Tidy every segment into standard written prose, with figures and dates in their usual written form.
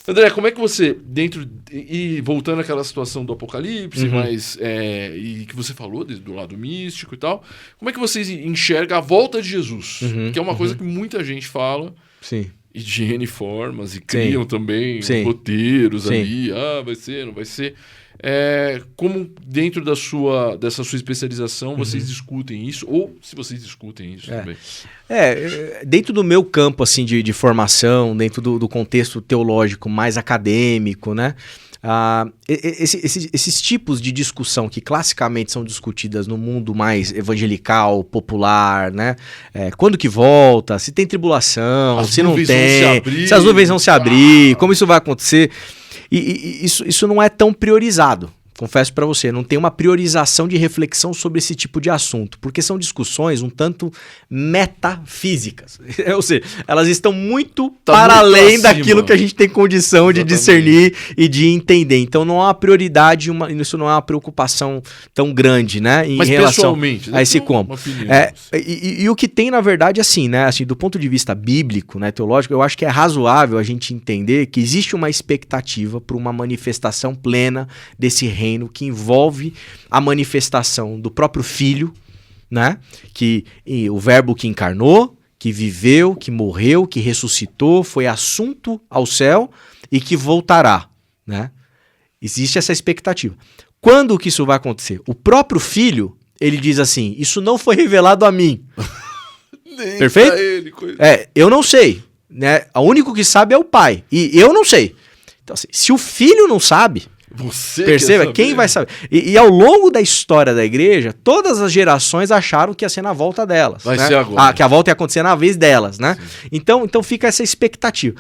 André, como é que você, e voltando àquela situação do Apocalipse, mas, e que você falou do lado místico e tal, como é que vocês enxergam a volta de Jesus? Que é uma coisa que muita gente fala, Sim. e de N formas, e criam também roteiros ali, vai ser, não vai ser. Como dentro dessa sua especialização vocês discutem isso, ou se vocês discutem isso também? Dentro do meu campo assim, de formação, dentro do contexto teológico mais acadêmico, né? Esses tipos de discussão que classicamente são discutidas no mundo mais evangelical, popular, né? Quando que volta, se tem tribulação, se não tem, se as nuvens vão se abrir, como isso vai acontecer. E isso não é tão priorizado, confesso para você, não tem uma priorização de reflexão sobre esse tipo de assunto, porque são discussões um tanto metafísicas, ou seja, elas estão muito para além daquilo que a gente tem condição de discernir e de entender, então não há uma prioridade, isso não é uma preocupação tão grande, né, em relação a esse como. E o que tem, na verdade, assim, né, assim, do ponto de vista bíblico, né, teológico, eu acho que é razoável a gente entender que existe uma expectativa para uma manifestação plena desse reino que envolve a manifestação do próprio Filho, né? O verbo que encarnou, que viveu, que morreu, que ressuscitou, foi assunto ao céu e que voltará, né? Existe essa expectativa. Quando que isso vai acontecer? O próprio Filho, ele diz assim, isso não foi revelado a mim. Perfeito? Eu não sei, né? O único que sabe é o Pai, e eu não sei. Então, assim, se o Filho não sabe, perceba, quem vai saber? E ao longo da história da igreja, todas as gerações acharam que ia ser na volta delas. Vai ser agora. Que a volta ia acontecer na vez delas, né? Então fica essa expectativa.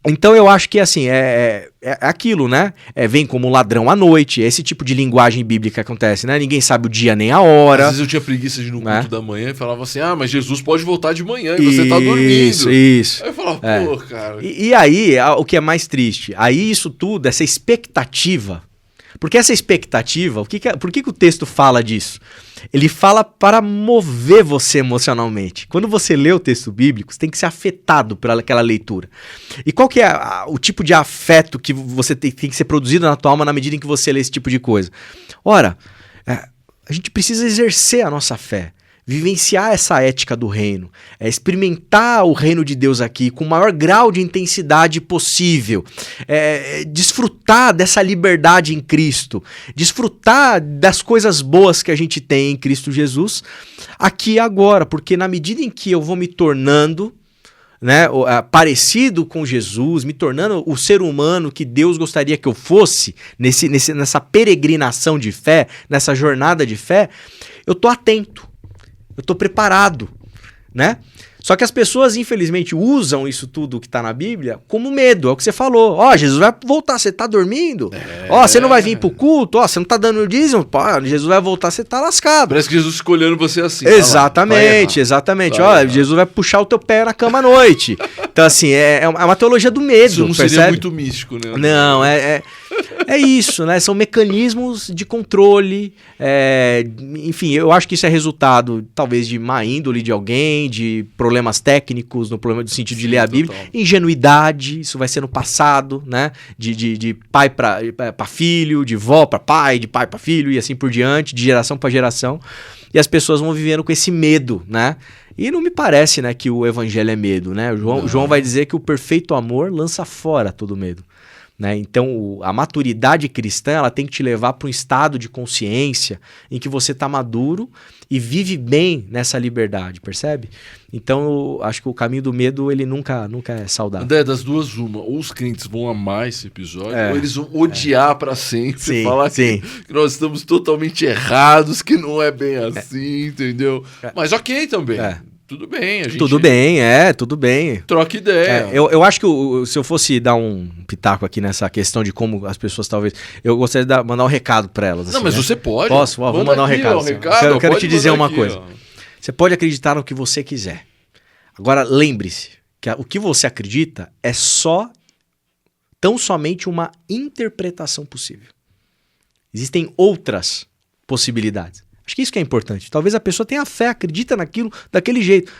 Então eu acho que assim, é aquilo, né? Vem como ladrão à noite, esse tipo de linguagem bíblica acontece, né? Ninguém sabe o dia nem a hora. Às vezes eu tinha preguiça de ir no culto da manhã e falava assim, mas Jesus pode voltar de manhã e você tá dormindo. Isso. Aí eu falava, cara... E aí, o que é mais triste? Aí isso tudo, essa expectativa... Porque essa expectativa, por que o texto fala disso? Ele fala para mover você emocionalmente. Quando você lê o texto bíblico, você tem que ser afetado por aquela leitura. E qual que é o tipo de afeto que você tem que ser produzido na tua alma na medida em que você lê esse tipo de coisa? Ora, a gente precisa exercer a nossa fé. Vivenciar essa ética do reino, experimentar o reino de Deus aqui com o maior grau de intensidade possível, desfrutar dessa liberdade em Cristo, desfrutar das coisas boas que a gente tem em Cristo Jesus, aqui e agora, porque na medida em que eu vou me tornando, né, parecido com Jesus, me tornando o ser humano que Deus gostaria que eu fosse, nessa peregrinação de fé, nessa jornada de fé, eu tô atento. Eu estou preparado, né? Só que as pessoas, infelizmente, usam isso tudo que está na Bíblia como medo. É o que você falou. Jesus vai voltar, você está dormindo? Você não vai vir pro culto? Você não está dando o dízimo? Jesus vai voltar, você está lascado. Parece que Jesus ficou olhando você assim. Exatamente. Jesus vai puxar o teu pé na cama à noite. Então, assim, é uma teologia do medo. Isso não seria muito místico, né? Não, é isso, né? São mecanismos de controle. Enfim, eu acho que isso é resultado, talvez, de má índole de alguém, de problemas técnicos, no sentido de ler a Bíblia. Total. Ingenuidade, isso vai sendo passado, né? De pai para filho, de vó para pai, de pai para filho e assim por diante, de geração para geração. E as pessoas vão vivendo com esse medo, né? E não me parece, né, que o evangelho é medo, né? João vai dizer que o perfeito amor lança fora todo medo. Né? Então, a maturidade cristã ela tem que te levar para um estado de consciência em que você está maduro e vive bem nessa liberdade, percebe? Então, eu acho que o caminho do medo ele nunca é saudável. André, das duas, uma. Ou os crentes vão amar esse episódio, ou eles vão odiar para sempre, falar que nós estamos totalmente errados, que não é bem assim, entendeu? Mas ok também. Tudo bem, a gente... Tudo bem. Troca ideia. Eu acho que se eu fosse dar um pitaco aqui nessa questão de como as pessoas talvez... Eu gostaria de mandar um recado para elas. Assim, não, mas você pode. Posso? Vou mandar um recado. Eu quero te dizer uma coisa. Você pode acreditar no que você quiser. Agora, lembre-se que o que você acredita é tão somente uma interpretação possível. Existem outras possibilidades. Acho que isso que é importante. Talvez a pessoa tenha fé, acredita naquilo daquele jeito.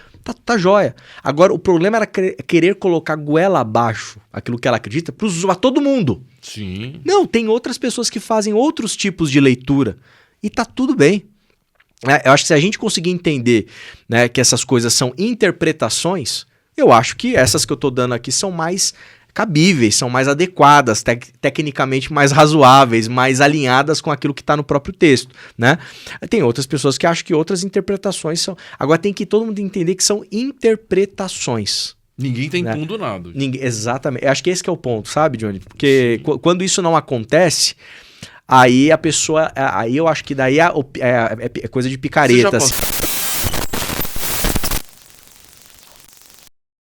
Tá jóia. Agora, o problema era querer colocar goela abaixo aquilo que ela acredita pra todo mundo. Sim. Não, tem outras pessoas que fazem outros tipos de leitura e tá tudo bem. Eu acho que se a gente conseguir entender, né, que essas coisas são interpretações, eu acho que essas que eu tô dando aqui são mais cabíveis, são mais adequadas, tecnicamente mais razoáveis, mais alinhadas com aquilo que está no próprio texto, né? Tem outras pessoas que acham que outras interpretações são... Agora tem que todo mundo entender que são interpretações. Ninguém tá impondo nada. Exatamente. Eu acho que esse que é o ponto, sabe, Johnny? Porque quando isso não acontece... Aí a pessoa... Aí eu acho que daí é coisa de picareta. Você já